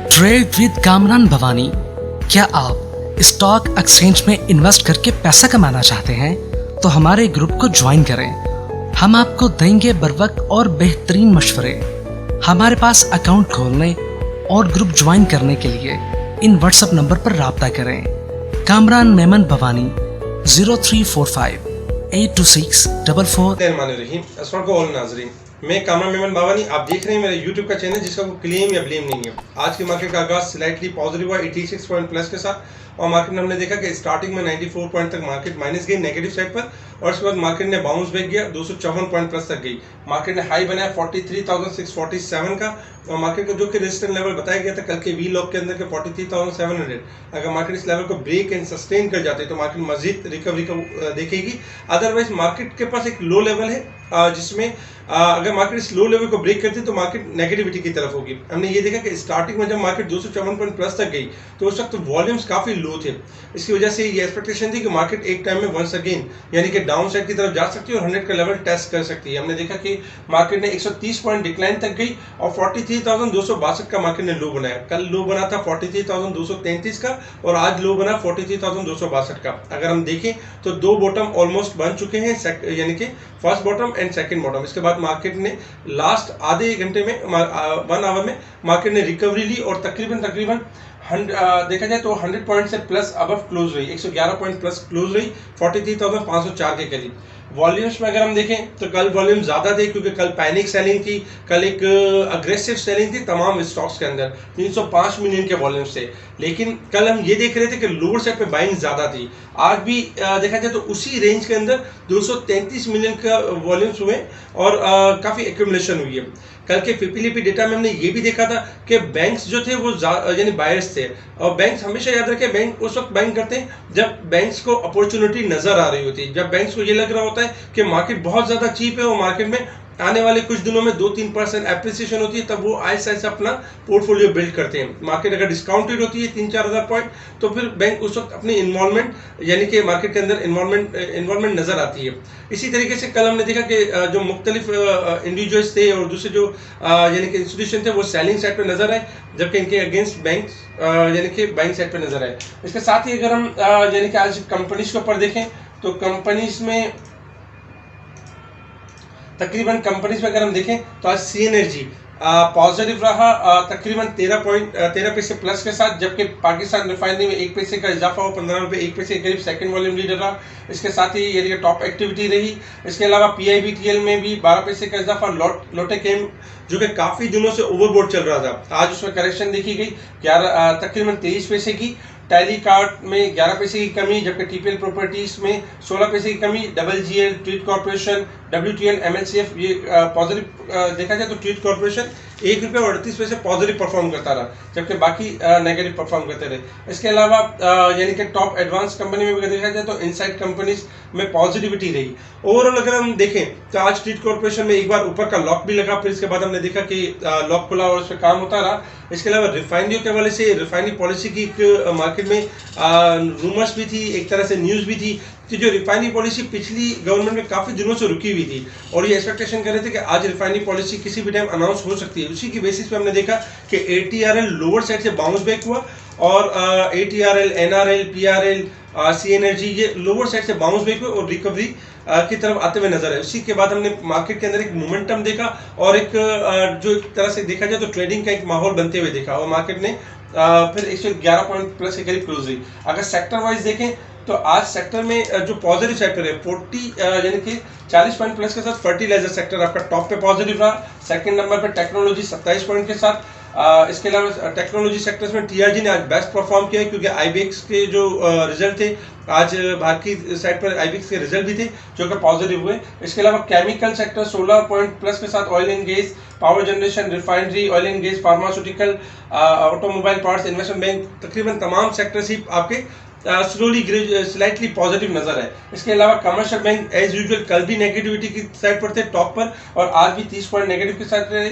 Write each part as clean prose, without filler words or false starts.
Trade with Kamran Bhavani. क्या आप stock exchange में इन्वेस्ट करके पैसा कमाना चाहते हैं तो हमारे ग्रुप को ज्वाइन करें। हम आपको देंगे बर वक्त और बेहतरीन मशवरे। हमारे पास अकाउंट खोलने और ग्रुप ज्वाइन करने के लिए इन व्हाट्सएप नंबर पर राब्ता करें। कामरान मेमन भवानी 0345 82644। नाजरीन, मैं कामरान मेमन भवानी, आप देख रहे हैं मेरे यूट्यूब का चैनल जिसका कोई क्लेम या ब्लेम नहीं है। आज की मार्केट का आगाज स्लाइटली पॉजिटिव हुआ 86 पॉइंट प्लस के साथ, और मार्केट में हमने देखा कि स्टार्टिंग में 94 पॉइंट तक मार्केट माइनस गई नेगेटिव साइड पर, और उसके बाद मार्केट ने बाउंस बैक किया 254 पॉइंट प्लस तक गई। मार्केट ने हाई बनाया 43,647 का, और मार्केट को जो कि रेजिस्टेंस लेवल बताया गया था कल के वी लॉक के अंदर के 43,700। अगर मार्केट इस लेवल को ब्रेक एंड सस्टेन कर जाते तो मार्केट मजीद रिकवरी को देखेगी। अदरवाइज मार्केट के पास एक लो लेवल है जिसमें अगर मार्केट इस लो लेवल को ब्रेक करती तो मार्केट नेगेटिविटी की तरफ होगी। हमने ये देखा कि स्टार्टिंग में जब मार्केट 254 पॉइंट प्लस तक गई तो उस वक्त वॉल्यूम्स काफी लो थे। इसकी वजह से ये एक्सपेक्टेशन थी कि मार्केट एक टाइम में वंस अगेन यानी कि डाउन साइड की तरफ जा सकती है और 100 का लेवल टेस्ट कर सकती है। हमने देखा कि मार्केट ने 130 पॉइंट डिक्लाइन तक गई और 43,262 का मार्केट ने लो बनाया। कल लो बना था 43,233 का और आज लो बना 43,262 का। अगर हम देखें तो दो बॉटम ऑलमोस्ट बन चुके हैं, यानी कि first bottom and second bottom. इसके बाद मार्केट ने लास्ट आधे घंटे में 1 आवर में मार्केट ने रिकवरी ली और तकरीबन देखा जाए तो 100 पॉइंट से प्लस अबव क्लोज रही, 111 पॉइंट प्लस क्लोज रही 43,504 के करीब। वॉल्यूम्स में अगर हम देखें तो कल वॉल्यूम ज्यादा थे क्योंकि कल पैनिक सेलिंग थी, कल एक अग्रेसिव सेलिंग थी तमाम स्टॉक्स के अंदर, 305 मिलियन के वॉल्यूम्स थे। लेकिन कल हम ये देख रहे थे कि लोअर साइड पे बाइंग ज्यादा थी। आज भी देखा जाए तो उसी रेंज के अंदर 233 मिलियन का वॉल्यूम्स हुए और काफी एक्यूमुलेशन हुई है। कल के पीपीलीपी डेटा में हमने ये भी देखा था कि बैंक्स जो थे वो यानी बायर्स थे, और बैंक्स हमेशा याद रखें बैंक उस वक्त बैंक करते हैं जब बैंक्स को अपॉर्चुनिटी नजर आ रही होती है, जब बैंक्स को ये लग रहा होता है कि मार्केट बहुत ज्यादा चीप है और मार्केट में आने वाले कुछ दिनों में 2-3% एप्रिसिएशन होती है, तब वो ऐसा अपना पोर्टफोलियो बिल्ड करते हैं। मार्केट अगर डिस्काउंटेड होती है 3-4 हज़ार पॉइंट तो फिर बैंक उस वक्त अपनी इन्वॉल्वमेंट यानी कि मार्केट के अंदर इन्वॉल्वमेंट नजर आती है। इसी तरीके से कल हमने देखा कि जो मुख्तलिफ इंडिविजुअल्स थे और दूसरे जो यानी कि इंस्टीट्यूशन थे वो सेलिंग साइड पर नजर आए, जबकि इनके अगेंस्ट बैंक यानी कि बाइंग साइड पर नजर आए। इसके साथ ही अगर हम यानी कि आज कंपनीज के ऊपर देखें तो कंपनीज में तकरीबन कंपनीज में अगर हम देखें तो आज सी एनर्जी पॉजिटिव रहा तकरीबन 13 पैसे प्लस के साथ, जबकि पाकिस्तान रिफाइनरी में 1 पैसे का इजाफा हुआ 15 रुपये 1 पैसे के करीब सेकंड वॉल्यूम लीडर रहा। इसके साथ ही यानी कि टॉप एक्टिविटी रही। इसके अलावा पीआईबीटीएल में भी 12 पैसे का इजाफा। लोटेकेम जो कि काफी दिनों से ओवरबोर्ड चल रहा था, आज उसमें करेक्शन देखी गई तकरीबन 23 पैसे की। टैली कार्ड में 11 पैसे की कमी, जबकि टीपीएल प्रॉपर्टीज में 16 पैसे की कमी। डबल-जीएल, ट्रीट कॉर्पोरेशन, डब्ल्यूटीएल, एमएलसीएफ ये पॉजिटिव देखा जाए तो ट्रीट कॉर्पोरेशन 1 रुपये और 38 पैसे पॉजिटिव परफॉर्म करता रहा, जबकि बाकी नेगेटिव परफॉर्म करते रहे। इसके अलावा यानी कि टॉप एडवांस कंपनी में भी देखा जाए तो इनसाइड कंपनीज में पॉजिटिविटी रही। ओवरऑल अगर हम देखें तो आज ट्रीट कॉर्पोरेशन में एक बार ऊपर का लॉक भी लगा, फिर इसके बाद हमने देखा कि लॉक खुला और उस पर काम होता रहा। इसके अलावा रिफाइनरी के हवाले से रिफाइनरी पॉलिसी की एक मार्केट में रूमर्स भी थी, एक तरह से न्यूज़ भी थी कि जो रिफाइनरी पॉलिसी पिछली गवर्नमेंट में काफी दिनों से रुकी हुई थी और ये एक्सपेक्टेशन कर रहे थे कि आज रिफाइनरी पॉलिसी किसी भी टाइम अनाउंस हो सकती है। उसी की बेसिस पे हमने देखा कि एटीआरएल लोअर साइड से बाउंस बैक हुआ और एटीआरएल, एनआरएल, पीआरएल, सी एनर्जी ये लोअर साइड से बाउंस बैक हुए और रिकवरी की तरफ आते हुए नजर आए। उसी के बाद हमने मार्केट के अंदर एक मोमेंटम देखा और एक जो एक तरह से देखा जाए तो ट्रेडिंग का एक माहौल बनते हुए देखा और मार्केट ने फिर 111 पॉइंट प्लस के करीब क्लोज हुई। अगर सेक्टर वाइज देखें तो आज सेक्टर में जो पॉजिटिव सेक्टर है 40 यानी कि 40 पॉइंट प्लस के साथ फर्टिलाइजर सेक्टर आपका टॉप पे पॉजिटिव रहा। सेकंड नंबर पे टेक्नोलॉजी 27 पॉइंट के साथ। इसके अलावा टेक्नोलॉजी सेक्टर्स में टीआरजी ने आज बेस्ट परफॉर्म किया क्योंकि आईबीएक्स के जो रिजल्ट थे आज बाहर की साइड पर आईबीएक्स के रिजल्ट भी थे जो कि पॉजिटिव हुए। इसके अलावा केमिकल सेक्टर 16 पॉइंट प्लस के साथ। Oil and gas, power generation, refinery, oil and gas, pharmaceutical, automobile parts, investment bank, तकरीबन तमाम सेक्टर्स ही आपके स्लोली स्लाइटली पॉजिटिव नजर है। इसके अलावा कमर्शियल बैंक एज यूजुअल कल भी नेगेटिविटी की साइड पर थे टॉप पर और आज भी 30 पॉइंट नेगेटिव के साथ रहे।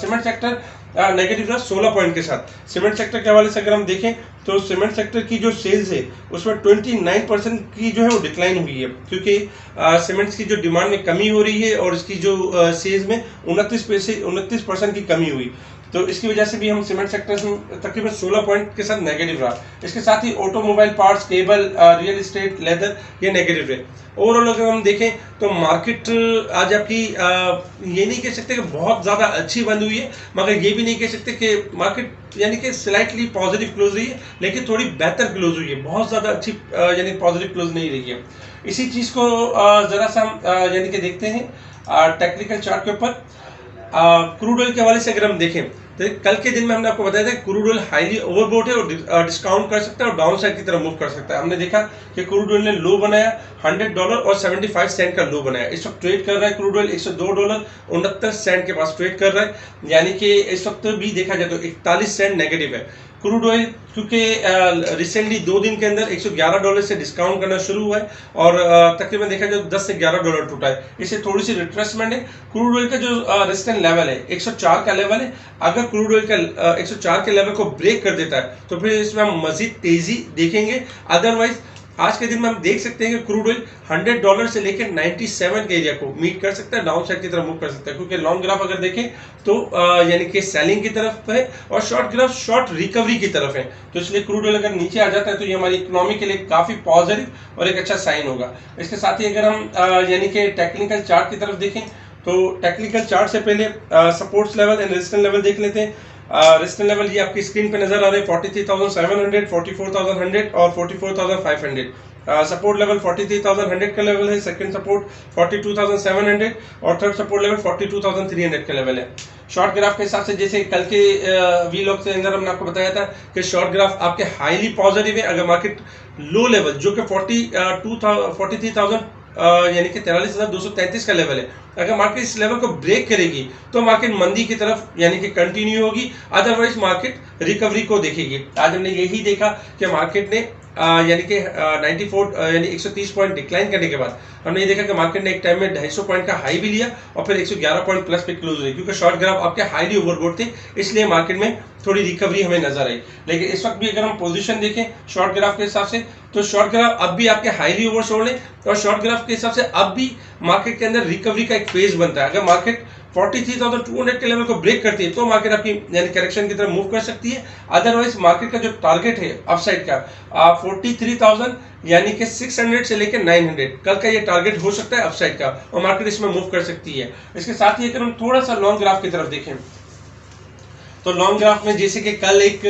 सीमेंट सेक्टर नेगेटिव रहा 16 पॉइंट के साथ। सीमेंट सेक्टर के हवाले से अगर हम देखें तो सीमेंट सेक्टर की जो सेल्स है उसमें 29% की जो है वो डिक्लाइन हुई है क्योंकि सीमेंट्स की जो डिमांड में कमी हो रही है और इसकी जो सेल्स में 29% की कमी हुई। तो इसकी वजह से भी हम सीमेंट सेक्टर में तकरीबन 16 पॉइंट के साथ नेगेटिव रहा। इसके साथ ही automobile parts, cable, real estate, leather ये नेगेटिव रहे। ओवरऑल अगर हम देखें तो मार्केट आज आपकी ये नहीं कह सकते कि बहुत ज़्यादा अच्छी बंद हुई है, मगर ये भी नहीं कह सकते कि मार्केट यानी कि स्लाइटली पॉजिटिव क्लोज रही है, लेकिन थोड़ी बेहतर क्लोज हुई है, बहुत ज़्यादा अच्छी यानी पॉजिटिव क्लोज नहीं रही है। इसी चीज़ को ज़रा सा हम यानी कि देखते हैं टेक्निकल चार्ट के ऊपर। क्रूड ऑयल के हवाले से अगर हम देखें तो कल के दिन में हमने आपको बताया था क्रूड ऑयल हाईली ओवरबोट है और डिस्काउंट कर सकता है और डाउन साइड की तरफ मूव कर सकता है। हमने देखा कि क्रूड ऑयल ने लो बनाया $100 और 75 सेंट का लो बनाया। इस वक्त ट्रेड कर रहा है क्रूड ऑयल $102.69 के पास ट्रेड कर रहा है, यानी कि इस वक्त भी देखा जाए तो 41 सेंट नेगेटिव है क्रूड ऑयल, क्योंकि रिसेंटली 2 दिन के अंदर $111 से डिस्काउंट करना शुरू हुआ है और तकरीबन देखा जाए $10 से $11 टूटा है। इससे थोड़ी सी रिट्रेसमेंट है। क्रूड ऑयल का जो रेजिस्टेंस लेवल है 104 का लेवल है। अगर क्रूड ऑयल का 104 के लेवल को ब्रेक कर देता है तो फिर इसमें हम मजीद तेजी देखेंगे। अदरवाइज आज के दिन में हम देख सकते हैं कि क्रूड ऑयल $100 से लेकर 97 के एरिया को मीट कर सकता है, डाउन साइड की तरफ मूव कर सकता है, क्योंकि लॉन्ग ग्राफ अगर देखें तो यानी कि सेलिंग की तरफ है और शॉर्ट ग्राफ शॉर्ट रिकवरी की तरफ है। तो इसलिए क्रूड ऑयल अगर नीचे आ जाता है तो ये हमारी इकोनॉमी के लिए काफ़ी पॉजिटिव और एक अच्छा साइन होगा। इसके साथ ही अगर हम यानी कि टेक्निकल चार्ट की तरफ देखें तो टेक्निकल चार्ट से पहले supports level and resistance level देख लेते हैं। रेजिस्टेंस लेवल ये आपकी स्क्रीन पे नजर आ रहे हैं 43,700, 44,100 और 44,500। सपोर्ट लेवल 43,100 का लेवल है, सेकंड सपोर्ट 42,700 और थर्ड सपोर्ट लेवल 42,300 का लेवल है। शॉर्ट ग्राफ के हिसाब से जैसे कल के वीलॉग के अंदर हमने आपको बताया था कि शॉर्ट ग्राफ आपके हाईली पॉजिटिव है। अगर मार्केट लो लेवल जो कि 43,000 यानी कि 43,233 का लेवल है, अगर मार्केट इस लेवल को ब्रेक करेगी तो मार्केट मंदी की तरफ यानी कि कंटिन्यू होगी, अदरवाइज मार्केट रिकवरी को देखेगी। आज हमने यही देखा कि मार्केट ने यानी कि 94 यानी 130 पॉइंट डिक्लाइन करने के बाद हमने ये देखा कि मार्केट ने एक टाइम में 250 पॉइंट का हाई भी लिया और फिर 111 पॉइंट प्लस पे क्लोज हुई, क्योंकि शॉर्ट ग्राफ आपके हाईली ओवरबोट थे, इसलिए मार्केट में थोड़ी रिकवरी हमें नजर आई। लेकिन इस वक्त भी अगर हम पोजीशन देखें शॉर्ट ग्राफ के हिसाब से तो शॉर्ट ग्राफ अब भी आपके हाईली ओवरसोल्ड है और शॉर्ट ग्राफ के हिसाब से अब भी मार्केट के अंदर रिकवरी का एक फेज बनता है। अगर मार्केट 43,200 के लेवल को ब्रेक करती है तो मार्केट आपकी यानी करेक्शन की तरफ मूव कर सकती है। अदरवाइज मार्केट का जो टारगेट है अपसाइड का 43,000 यानी कि 600 से लेकर 900 कल का ये टारगेट हो सकता है अपसाइड का और मार्केट इसमें मूव कर सकती है। इसके साथ ही अगर हम थोड़ा सा लॉन्ग ग्राफ की तरफ देखें तो लॉन्ग ग्राफ में जैसे कि कल एक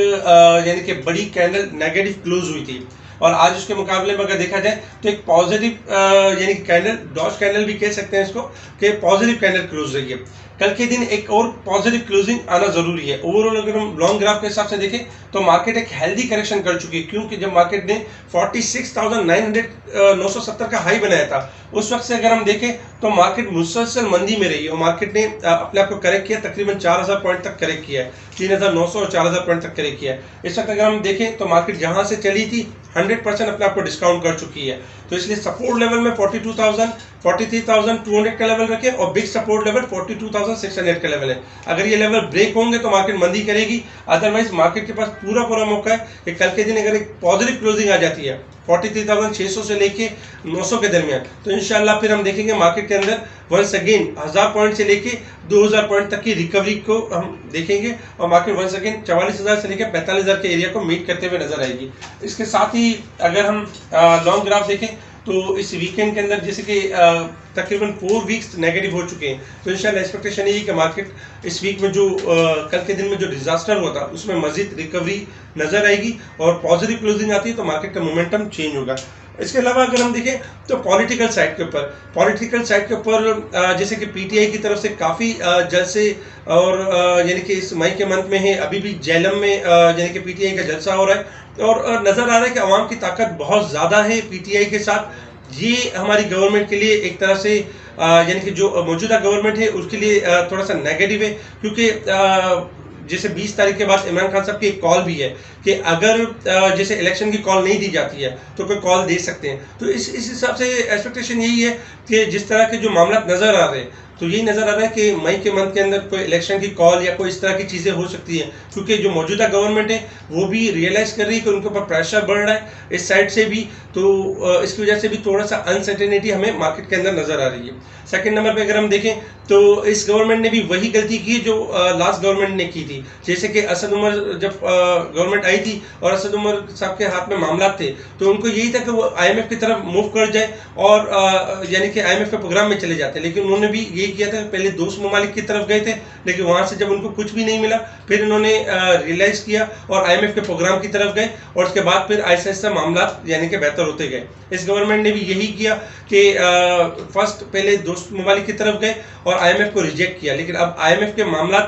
यानी कि बड़ी कैंडल नेगेटिव क्लोज हुई थी और आज उसके मुकाबले में अगर देखा जाए तो एक पॉजिटिव यानी कैंडल डॉज कैंडल भी कह सकते हैं इसको कि पॉजिटिव कैंडल क्लोज रही है। कल के दिन एक और पॉजिटिव क्लोजिंग आना जरूरी है। ओवरऑल अगर हम लॉन्ग ग्राफ के हिसाब से देखें तो मार्केट एक हेल्दी करेक्शन कर चुकी है, क्योंकि जब मार्केट ने 46,970 का हाई बनाया था उस वक्त से अगर हम देखें तो मार्केट मुसलसल मंदी में रही है और मार्केट ने अपने आप को करेक्ट किया, तकरीबन 4,000 पॉइंट तक करेक्ट किया है, 3,900 और 4,000 पॉइंट तक करेक्ट किया है। इस वक्त अगर हम देखें तो मार्केट जहां से चली थी 100% अपने आप को डिस्काउंट कर चुकी है। तो इसलिए सपोर्ट लेवल में 42,000 43,200 का लेवल रखें और बिग सपोर्ट लेवल 42,600 का लेवल है। अगर ये लेवल ब्रेक होंगे तो मार्केट मंदी करेगी, अदरवाइज मार्केट के पास पूरा मौका है कि कल के दिन अगर एक पॉजिटिव क्लोजिंग आ जाती है 43,600 से लेके 900 के दरमियान तो इंशाल्लाह फिर हम देखेंगे मार्केट के अंदर वंस अगेन 1000 पॉइंट से लेके 2000 पॉइंट तक की रिकवरी को हम देखेंगे और मार्केट वंस अगेन 44,000 से लेकर 45,000 के एरिया को मीट करते हुए नजर आएगी। इसके साथ ही अगर हम लॉन्ग ग्राफ देखें तो इस वीकेंड के अंदर जैसे कि तकरीबन 4 वीक्स नेगेटिव हो चुके हैं, तो इंशाल्लाह एक्सपेक्टेशन यही कि मार्केट इस वीक में जो कल के दिन में जो डिजास्टर हुआ था उसमें मजीद रिकवरी नजर आएगी और पॉजिटिव क्लोजिंग आती है तो मार्केट का मोमेंटम चेंज होगा। इसके अलावा अगर हम देखें तो पॉलिटिकल साइड के ऊपर जैसे कि पीटीआई की तरफ से काफ़ी जलसे और यानी कि इस मई के मंथ में है, अभी भी जेलम में यानी कि पीटीआई का जलसा हो रहा है और नज़र आ रहा है कि अवाम की ताकत बहुत ज़्यादा है पीटीआई के साथ। ये हमारी गवर्नमेंट के लिए एक तरह से यानी कि जो मौजूदा गवर्नमेंट है उसके लिए थोड़ा सा नेगेटिव है, क्योंकि जैसे 20 तारीख के बाद इमरान खान साहब की एक कॉल भी है कि अगर जैसे इलेक्शन की कॉल नहीं दी जाती है तो कोई कॉल दे सकते हैं। तो इस हिसाब से एक्सपेक्टेशन यही है कि जिस तरह के जो मामला नज़र आ रहे हैं तो यही नज़र आ रहा है कि मई के मंथ के अंदर कोई इलेक्शन की कॉल या कोई इस तरह की चीज़ें हो सकती हैं, क्योंकि जो मौजूदा गवर्नमेंट है वो भी रियलाइज कर रही है कि उनके ऊपर प्रेशर बढ़ रहा है इस साइड से भी, तो इसकी वजह से भी थोड़ा सा अनसर्टेनिटी हमें मार्केट के अंदर नज़र आ रही है। सेकंड नंबर पे अगर हम देखें तो इस गवर्नमेंट ने भी वही गलती की जो लास्ट गवर्नमेंट ने की थी। जैसे कि असद उमर जब गवर्नमेंट आई थी और असद उमर साहब के हाथ में मामला थे, तो उनको यही था कि वो आईएमएफ की तरफ मूव कर जाए और यानी कि आईएमएफ के प्रोग्राम में चले जाते, लेकिन उन्होंने भी यही किया था। पहले दोस्त ममालिक की तरफ गए थे, लेकिन वहाँ से जब उनको कुछ भी नहीं मिला, फिर इन्होंने रियलाइज़ किया और आईएमएफ के प्रोग्राम की तरफ गए, और उसके बाद फिर ऐसा ऐसा मामला यानी कि बेहतर होते गए। इस गवर्नमेंट ने भी यही किया कि फर्स्ट पहले दोस्त ममालिक की तरफ गए और आईएमएफ को रिजेक्ट किया, लेकिन अब आईएमएफ के मामला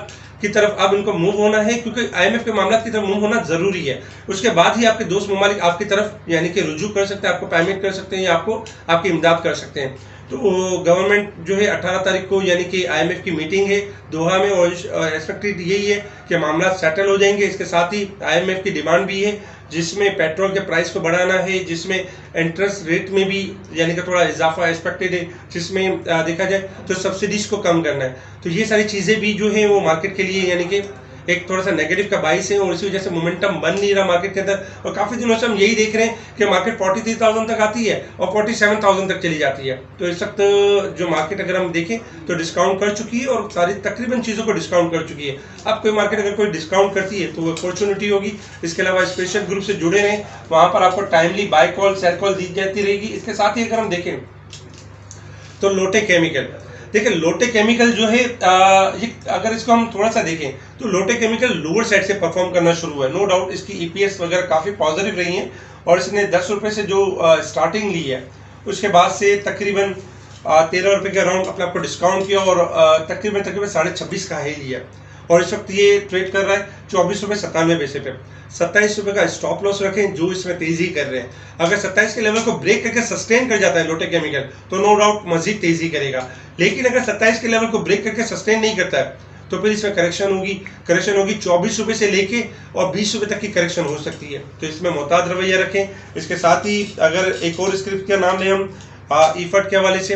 की तरफ अब इनको मूव होना है, क्योंकि आईएमएफ के मामला की तरफ मूव होना जरूरी है। उसके बाद ही आपके दोस्त ममालिक आपकी तरफ यानी कि रुजू कर सकते हैं, आपको पेमेंट कर सकते हैं या आपको आपकी इमदाद कर सकते हैं। तो गवर्नमेंट जो है 18 तारीख को यानी कि आईएमएफ की मीटिंग है दोहा में, और एक्सपेक्टेड यही है कि मामला सेटल हो जाएंगे। इसके साथ ही आईएमएफ की डिमांड भी है, जिसमें पेट्रोल के प्राइस को बढ़ाना है, जिसमें इंटरेस्ट रेट में भी यानी कि थोड़ा इजाफा एक्सपेक्टेड है, जिसमें देखा जाए तो सब्सिडीज को कम करना है। तो ये सारी चीज़ें भी जो है वो मार्केट के लिए यानी कि एक थोड़ा सा नेगेटिव का बाइस है, और इसी वजह से मोमेंटम बन नहीं रहा मार्केट के अंदर। और काफ़ी दिनों से हम यही देख रहे हैं कि मार्केट 43,000 तक आती है और 47,000 तक चली जाती है। तो इस वक्त जो मार्केट अगर हम देखें तो डिस्काउंट कर चुकी है और सारी तकरीबन चीज़ों को डिस्काउंट कर चुकी है। अब कोई मार्केट अगर कोई डिस्काउंट करती है तो वो अपॉर्चुनिटी होगी। इसके अलावा स्पेशल ग्रुप से जुड़े रहें, वहाँ पर आपको timely buy call sell call दी जाती रहेगी। इसके साथ ही अगर हम देखें तो लोटे केमिकल, देखिए लोटे केमिकल जो है ये अगर इसको हम थोड़ा सा देखें तो लोटे केमिकल लोअर साइड से परफॉर्म करना शुरू हुआ है। नो डाउट इसकी ईपीएस वगैरह काफ़ी पॉजिटिव रही है, और इसने 10 रुपये से जो स्टार्टिंग ली है, उसके बाद से तकरीबन 13 रुपये के अराउंड अपने आपको डिस्काउंट किया और तकरीबन 26.5 का हाई लिया, और इस वक्त ये ट्रेड कर रहा है 24.97 पे। 27 रुपये का स्टॉप लॉस रखें जो इसमें तेजी कर रहे हैं। अगर 27 के लेवल को ब्रेक करके सस्टेन कर जाता है लोटे केमिकल तो नो डाउट मजीद तेजी करेगा, लेकिन अगर 27 के लेवल को ब्रेक करके सस्टेन नहीं करता है तो फिर इसमें करेक्शन होगी 24 रुपये से लेके और 20 रुपये तक की करेक्शन हो सकती है। तो इसमें मोहतात रवैया रखें। इसके साथ ही अगर एक और स्क्रिप्ट का नाम लें हम ईफर्ट के हवाले से,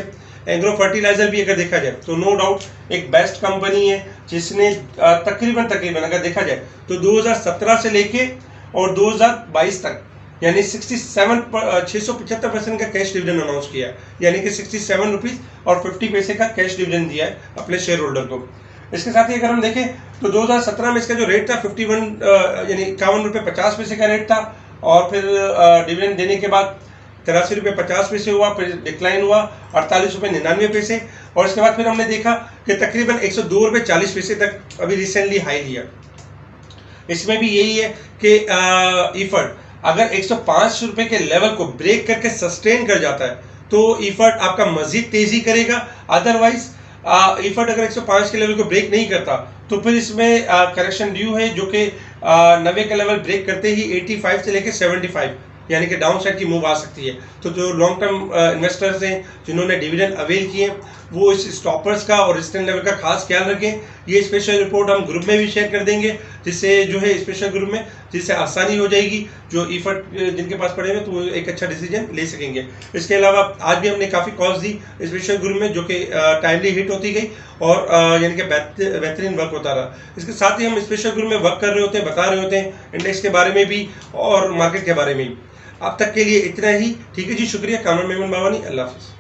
एग्रो फर्टिलाइजर भी अगर देखा जाए तो नो डाउट एक बेस्ट कंपनी है, जिसने तकरीबन अगर देखा जाए तो 2017 से लेके और 2022 तक यानी 675% का कैश डिविडेंड अनाउंस किया है, यानी कि 67 रुपीज़ और 50 पैसे का कैश डिविडेंड दिया है अपने शेयर होल्डर को। इसके साथ ही अगर हम देखें तो 2017 में इसका जो रेट था 51 यानी 51 रुपये 50 पैसे का रेट था, और फिर डिविडेंड देने के बाद 83 रुपये 50 पैसे हुआ, फिर डिक्लाइन हुआ 48 रुपये 99 पैसे, और इसके बाद फिर हमने देखा कि तकरीबन 102 रुपये 40 पैसे तक अभी रिसेंटली हाई लिया। इसमें भी यही है कि ईफर्ट अगर 105 रुपये के लेवल को ब्रेक करके सस्टेन कर जाता है तो ईफर्ट आपका मजीद तेजी करेगा। अदरवाइज ईफर्ट अगर 105 के लेवल को ब्रेक नहीं करता तो फिर इसमें करेक्शन ड्यू है, जो कि 90 का लेवल ब्रेक करते ही 85 से लेकर 75 यानी कि डाउन साइड की मूव आ सकती है। तो जो लॉन्ग टर्म इन्वेस्टर्स हैं जिन्होंने डिविडेंड अवेल किए वो इस स्टॉपर्स का और रेजिस्टेंस लेवल का खास ख्याल रखें। ये स्पेशल रिपोर्ट हम ग्रुप में भी शेयर कर देंगे, जिससे जो है स्पेशल ग्रुप में जिससे आसानी हो जाएगी, जो ईफर्ट जिनके पास पड़े हुए तो वो एक अच्छा डिसीजन ले सकेंगे। इसके अलावा आज भी हमने काफ़ी कॉल्स दी स्पेशल ग्रुप में, जो कि टाइमली हिट होती गई और यानी कि बेहतरीन वर्क होता रहा। इसके साथ ही हम स्पेशल ग्रुप में वर्क कर रहे होते हैं, बता रहे होते हैं इंडेक्स के बारे में भी और मार्केट के बारे में भी। अब तक के लिए इतना ही, ठीक है जी, शुक्रिया। कामरान मेमन बावानी, अल्लाह हाफिज़।